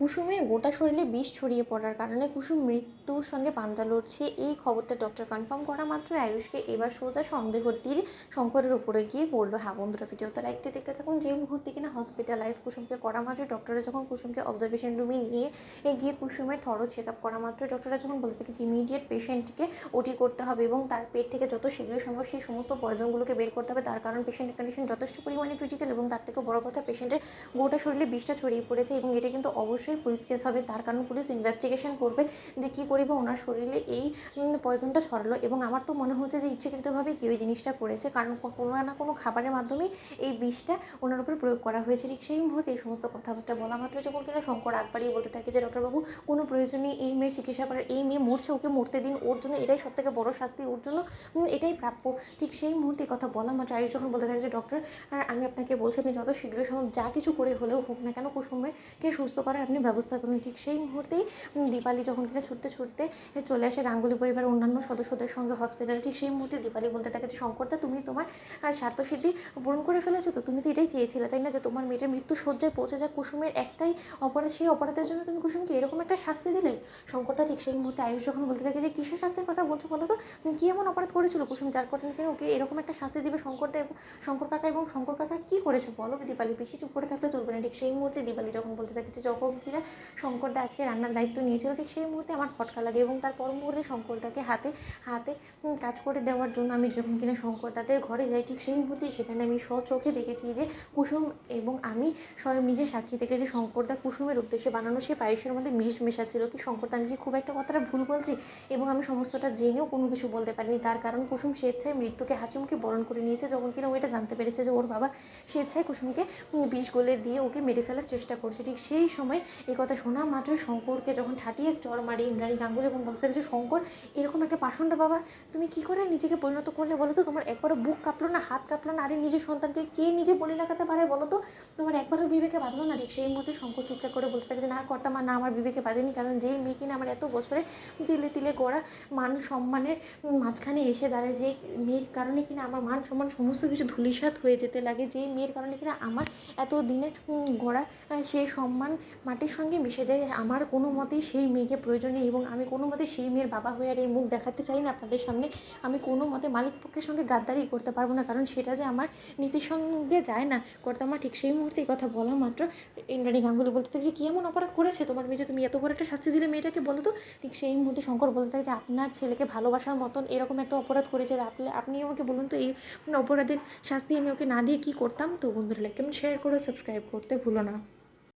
কুসুমের গোটা শরীরে বিষ ছড়িয়ে পড়ার কারণে কুসুম মৃত্যুর সঙ্গে পাঞ্জা লড়ছে। এই খবরটা ডক্টর কনফার্ম করা মাত্র আয়ুষকে এবার সোজা সন্দেহর তীর শঙ্করের উপরে গিয়ে পড়লো। হ্যাঁ বন্ধুরা, ভিডিওটা লাইকতে দেখতে থাকুন। যে মুহূর্তে কিনা হসপিটালাইজ কুসুমকে করা মাত্র ডক্টররা যখন কুসুমকে অবজারভেশন রুমে নিয়ে গিয়ে কুসুমের থরো চেক আপ করা মাত্র ডক্টররা যখন বলতে থাকে যে ইমিডিয়েট পেশেন্টকে ওটি করতে হবে এবং তার পেট থেকে যত শীঘ্রই সম্ভব সেই সমস্ত পয়জনগুলোকে বের করতে হবে, তার কারণ পেশেন্টের কন্ডিশন যথেষ্ট পরিমাণে ক্রিটিক্যাল এবং তার থেকে বড় কথা পেশেন্টের গোটা শরীরে বিষটা ছড়িয়ে পড়েছে এবং এটা কিন্তু অবশ্যই পুলিশ কেস হবে। তার কারণ পুলিশ ইনভেস্টিগেশন করবে যে কী করে বা ওনার শরীরে এই পয়জনটা ছড়ালো। এবং আমার তো মনে হচ্ছে যে ইচ্ছাকৃতভাবে কেউ এই জিনিসটা করেছে, কারণ কোনো না কোনো খাবারের মাধ্যমেই এই বিষটা ওনার উপর প্রয়োগ করা হয়েছে। ঠিক সেই মুহূর্তে এই সমস্ত কথাবার্তা বলা মাত্র যখন কিনা শঙ্কর আগ বাড়িয়ে বলতে থাকে যে ডক্টরবাবু কোনো প্রয়োজন নেই এই মেয়ের চিকিৎসা করার, এই মেয়ে মরছে, ওকে মরতে দিন, ওর জন্য এটাই সবথেকে বড় শাস্তি, ওর জন্য এটাই প্রাপ্য। ঠিক সেই মুহূর্তে কথা বলা মাত্র আয়ুষ যখন বলতে থাকে যে ডক্টর আমি আপনাকে বলছি আপনি যত শীঘ্রই সম্ভব যা কিছু করে হলেও হোক না কেন কুসুমকে সুস্থ করার আপনি ব্যবস্থা করুন। ঠিক সেই মুহূর্তেই দীপালি যখন কিনা ছুটতে ছুটতে চলে আসে গাঙ্গুলি পরিবারের অন্যান্য সদস্যদের সঙ্গে হসপিটালে। ঠিক সেই মুহূর্তে দীপালি বলতে থাকে যে শঙ্করদা তুমি তোমার স্বার্থসিদ্ধি পূরণ করে ফেলেছো তো, তুমি তো এটাই চেয়েছিলে তাই না, যে তোমার মেয়েটার মৃত্যু শয্যায় পৌঁছে যাক কুসুমের একটাই অপরাধ, সেই অপরাধের জন্য তুমি কুসুমকে এরকম একটা শাস্তি দিলে। শঙ্করদা ঠিক সেই মুহূর্তে আয়ুষ যখন বলতে থাকে যে কিসের শাস্তির কথা বলছো বলো তো, কী এমন অপরাধ করেছিল কুসুম যার কারণে কিনা ওকে এরকম একটা শাস্তি দেবে শঙ্করদা এবং শঙ্কর কাকা, এবং শঙ্কর কাকা কী করেছে বলো। দীপালি বেশি চুপ করে থাকলে চলবে না। ঠিক সেই মুহূর্তে দীপালি যখন বলতে থাকে যে যখন কিনা শঙ্করদা আজকে রান্নার দায়িত্ব নিয়েছিল ঠিক সেই মুহূর্তে আমার খটকা লাগে এবং তার পর মুহূর্তে শঙ্করদাকে হাতে হাতে কাজ করে দেওয়ার জন্য আমি যখন কিনা শঙ্করদাদের ঘরে যাই ঠিক সেই মুহূর্তে সেখানে আমি স্বচোখে দেখেছি যে কুসুম এবং আমি স্বয়ং নিজে সাক্ষী থেকে যে শঙ্করদা কুসুমের উদ্দেশ্যে বানানো সেই পায়েসের মধ্যে বিষ মেশাচ্ছিল। কি শঙ্করদা আমি কি খুব একটা কথাটা ভুল বলছি? এবং আমি সমস্তটা জেনেও কোনো কিছু বলতে পারিনি, তার কারণ কুসুম স্বেচ্ছায় মৃত্যুকে হাসিমুখে বরণ করে নিয়েছে যখন কিনা ওইটা জানতে পেরেছে যে ওর বাবা স্বেচ্ছায় কুসুমকে বিষ গলে দিয়ে ওকে মেরে ফেলার চেষ্টা করছে। ঠিক সেই সময় এই কথা শোনা মাত্র শঙ্করকে যখন ঠাটিয়ে চড় মারি ইন্দ্রাণী গাঙ্গুলি এবং বলতে থাকে যে শঙ্কর এরকম একটা পাষণ্ড বাবা তুমি কী করে নিজেকে পরিণত করলে বলো তো, তোমার একবারও বুক কাঁপলো না, হাত কাঁপলো না? আরে নিজের সন্তানকে কে নিজে বলি লাগাতে পারে বলো তো, তোমার একবারও বিবেকে বাঁধলো না? ঠিক সেই মুহূর্তে শঙ্কর চিৎকার করে বলতে থাকে যে না কর্তা মা, না আমার বিবেকে বাঁধেনি, কারণ যেই মেয়ে কিনা আমার এত বছরে তিলে তিলে গড়া মান সম্মানের মাঝখানে এসে দাঁড়ায়, যে মেয়ের কারণে কিনা আমার মান সম্মান সমস্ত কিছু ধূলিসাৎ হয়ে যেতে লাগে, যেই মেয়ের কারণে কিনা আমার এত দিনের গড়া সেই সম্মান মাটির সঙ্গে মিশে যায়, আমার কোনো মতেই সেই মেয়েকে প্রয়োজন নেই এবং আমি কোনো মতে সেই মেয়ের বাবা হয়ে আর এই মুখ দেখাতে চাই না আপনাদের সামনে। আমি কোনো মতে মালিক পক্ষের সঙ্গে গাদ্দারি করতে পারবো না, কারণ সেটা যে আমার নীতির সঙ্গে যায় না কর্তামা। ঠিক সেই মুহূর্তে এই কথা বলা মাত্র ইন্দ্রাণী গাঙ্গুলি বলতে থাকে যে কী এমন অপরাধ করেছে তোমার মেয়ে যে তুমি এত বড় একটা শাস্তি দিলে মেয়েটাকে বলো তো। ঠিক সেই মুহূর্তে শঙ্কর বলতে থাকে যে আপনার ছেলেকে ভালোবাসার মতন এরকম একটা অপরাধ করেছে, আপনি আমাকে বলুন তো এই অপরাধের শাস্তি আমি ওকে না দিয়ে কী করতাম। তো বন্ধুরা লাইক কমেন্ট শেয়ার করে সাবস্ক্রাইব করতে ভুলো না।